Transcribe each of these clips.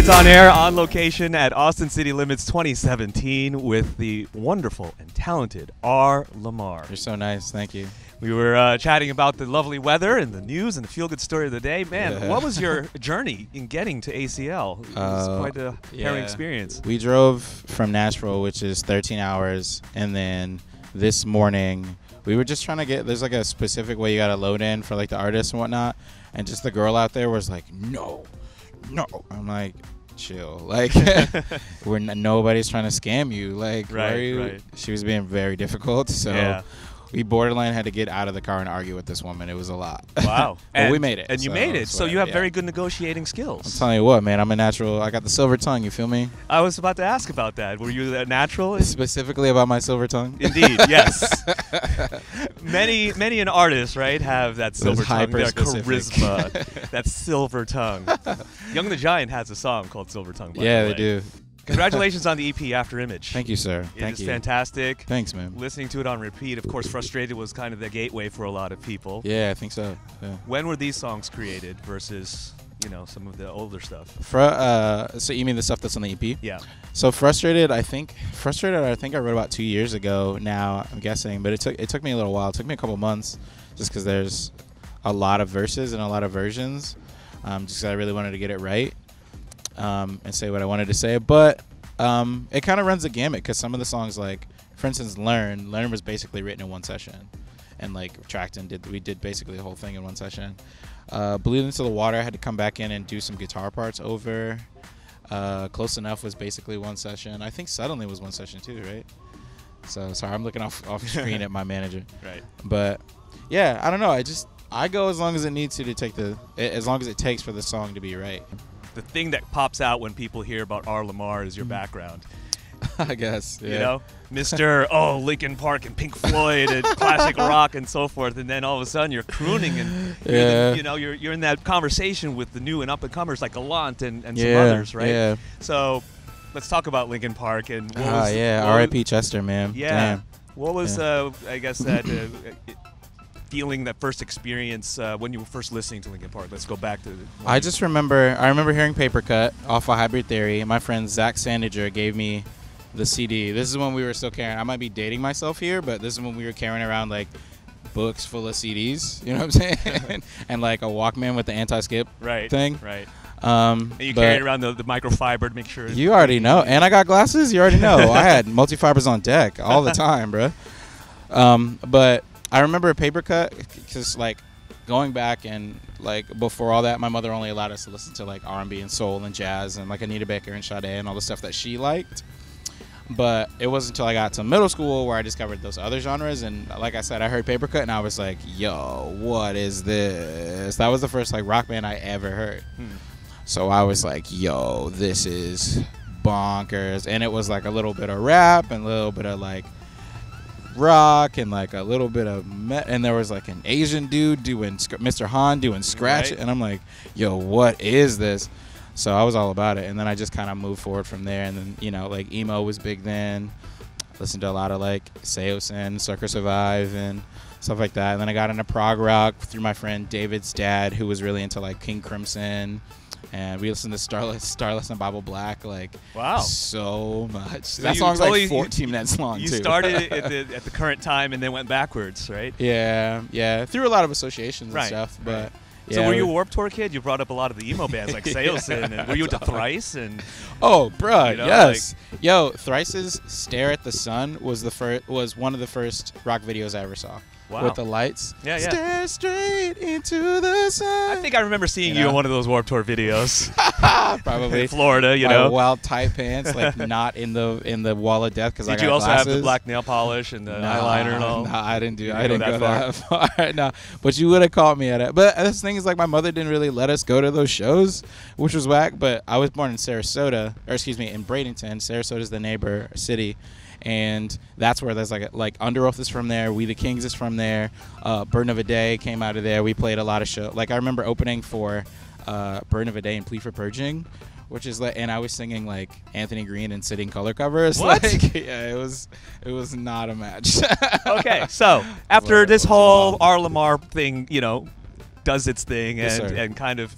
It's on air, on location at Austin City Limits 2017 with the wonderful and talented R.LUM.R. You're so nice. Thank you. We were chatting about the lovely weather and the news and the feel-good story of the day. Man, what was your journey in getting to ACL? It was quite a harrowing experience. We drove from Nashville, which is 13 hours, and then this morning we were just trying to get, there's like a specific way you got to load in for like the artists and whatnot, and just the girl out there was like, no. I'm like, chill. Like, nobody's trying to scam you. Like, why are you? Right. She was being very difficult, so we borderline had to get out of the car and argue with this woman. It was a lot. Wow. But we made it. And you made it. So you have very good negotiating skills. I'm telling you what, man. I'm a natural. I got the silver tongue. You feel me? I was about to ask about that. Were you a natural? Specifically about my silver tongue? Indeed, yes. Many an artist, right, have that silver tongue, their charisma, that silver tongue. Young the Giant has a song called Silver Tongue, by the way. They do. Congratulations on the EP AfterImage. Thank you, sir. It is fantastic. Thanks, man. Listening to it on repeat, of course, Frustrated was kind of the gateway for a lot of people. Yeah, I think so. Yeah. When were these songs created versus, you know, some of the older stuff? So you mean the stuff that's on the EP? Yeah. So Frustrated, I think I wrote about 2 years ago now, I'm guessing, but it took me a little while. It took me a couple months just because there's a lot of verses and a lot of versions, just because I really wanted to get it right. And say what I wanted to say, but it kind of runs the gamut because some of the songs, like for instance, Learn was basically written in one session, and like tracked and we did basically the whole thing in one session. Bleed Into the Water, I had to come back in and do some guitar parts over. Close Enough was basically one session. I think Suddenly was one session too, right? So sorry, I'm looking off screen at my manager. Right. But yeah, I don't know. I go as long as it needs to take as long as it takes for the song to be right. The thing that pops out when people hear about R.LUM.R is your background. I guess, yeah. You know, Mr. Linkin Park and Pink Floyd and classic rock and so forth, and then all of a sudden you're crooning and you're in that conversation with the new and up and comers like Gallant and some others, right? Yeah. So let's talk about Linkin Park and R.I.P. Chester, man. Yeah. Damn. What was I guess that feeling, that first experience when you were first listening to Linkin Park? Let's go back to I remember hearing Paper Cut off of Hybrid Theory. My friend Zach Sandiger gave me the CD. This is when we were still carrying, I might be dating myself here, but this is when we were carrying around like books full of CDs, you know what I'm saying? And like a Walkman with the anti-skip thing. Right. And you carried around the microfiber to make sure. You already know. And I got glasses. You already know. I had multi-fibers on deck all the time, bro. But I remember Paper Cut because, like, going back and, like, before all that, my mother only allowed us to listen to, like, R&B and soul and jazz and, like, Anita Baker and Sade and all the stuff that she liked. But it wasn't until I got to middle school where I discovered those other genres. And, like I said, I heard Paper Cut and I was like, yo, what is this? That was the first, like, rock band I ever heard. So I was like, yo, this is bonkers. And it was, like, a little bit of rap and a little bit of, like, rock and like a little bit of and there was like an Asian dude doing Mr. Han doing scratch, and I'm like, yo, what is this? So I was all about it, and then I just kind of moved forward from there. And then, you know, like emo was big then. Listened to a lot of like Seosin, Sucker Survive and stuff like that. And then I got into prog rock through my friend David's dad, who was really into like King Crimson. And we listened to Starless and Bible Black, like, so much. So that song's like 14 minutes long, you too. You started at the current time and then went backwards, right? Yeah. Through a lot of associations and stuff. But yeah. So were you a Warped Tour kid? You brought up a lot of the emo bands like Seosin. And were you into Thrice? And oh, bruh, you know, yes. Like, yo, Thrice's Stare at the Sun was one of the first rock videos I ever saw. Wow. With the lights. Yeah. Stare straight into the sun. I think I remember seeing you in one of those Warped Tour videos. Probably. In Florida, you know. Wild tight pants, like not in the wall of death because I got glasses. Did you also have the black nail polish and the eyeliner and all? No, I didn't go that far. No, but you would have caught me at it. But this thing is, like, my mother didn't really let us go to those shows, which was whack. But I was born in Sarasota, or excuse me, in Bradenton. Sarasota's the neighbor city. And that's where there's like Under Oath is from there. We the Kings is from there. Burden of a Day came out of there. We played a lot of shows. Like I remember opening for Burden of a Day and Plea for Purging, which is like, and I was singing like Anthony Green and Sitting color covers. What? Like, yeah, it was not a match. Okay, so after this whole R.LUM.R thing, you know, does its thing and kind of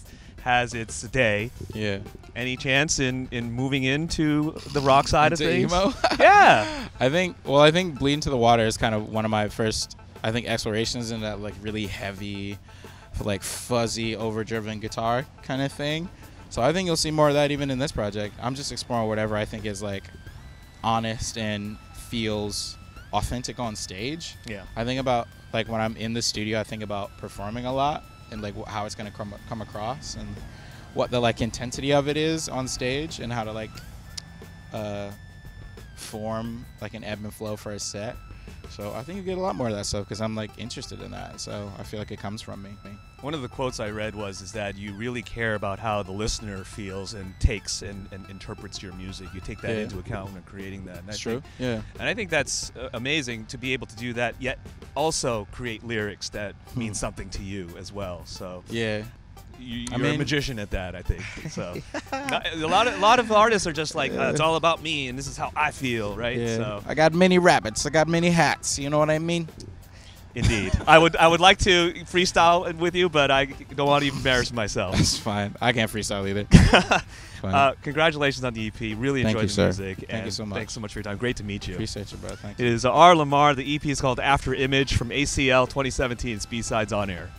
has its day. Yeah. Any chance in moving into the rock side of things? Emo? Yeah. I think Bleed Into the Water is kind of one of my first, I think, explorations in that like really heavy, like fuzzy, overdriven guitar kind of thing. So I think you'll see more of that even in this project. I'm just exploring whatever I think is like honest and feels authentic on stage. Yeah. I think about like when I'm in the studio, I think about performing a lot and like how it's gonna come across and what the like intensity of it is on stage and how to like form like an ebb and flow for a set. So I think you get a lot more of that stuff because I'm like interested in that. So I feel like it comes from me. One of the quotes I read is that you really care about how the listener feels and takes and interprets your music. You take that into account when creating that. And that's true. Yeah. And I think that's amazing to be able to do that, yet also create lyrics that mean something to you as well. So yeah. You're a magician at that, I think. So a lot of artists are just like, it's all about me, and this is how I feel, right? Yeah. So I got many rabbits. I got many hats. You know what I mean? Indeed. I would like to freestyle with you, but I don't want to embarrass myself. That's fine. I can't freestyle either. Congratulations on the EP. Really enjoyed the music. Thank you so much. Thanks so much for your time. Great to meet you. Appreciate you, bro. Thank you. It is R.LUM.R. The EP is called AfterImage from ACL 2017's B-Sides on Air.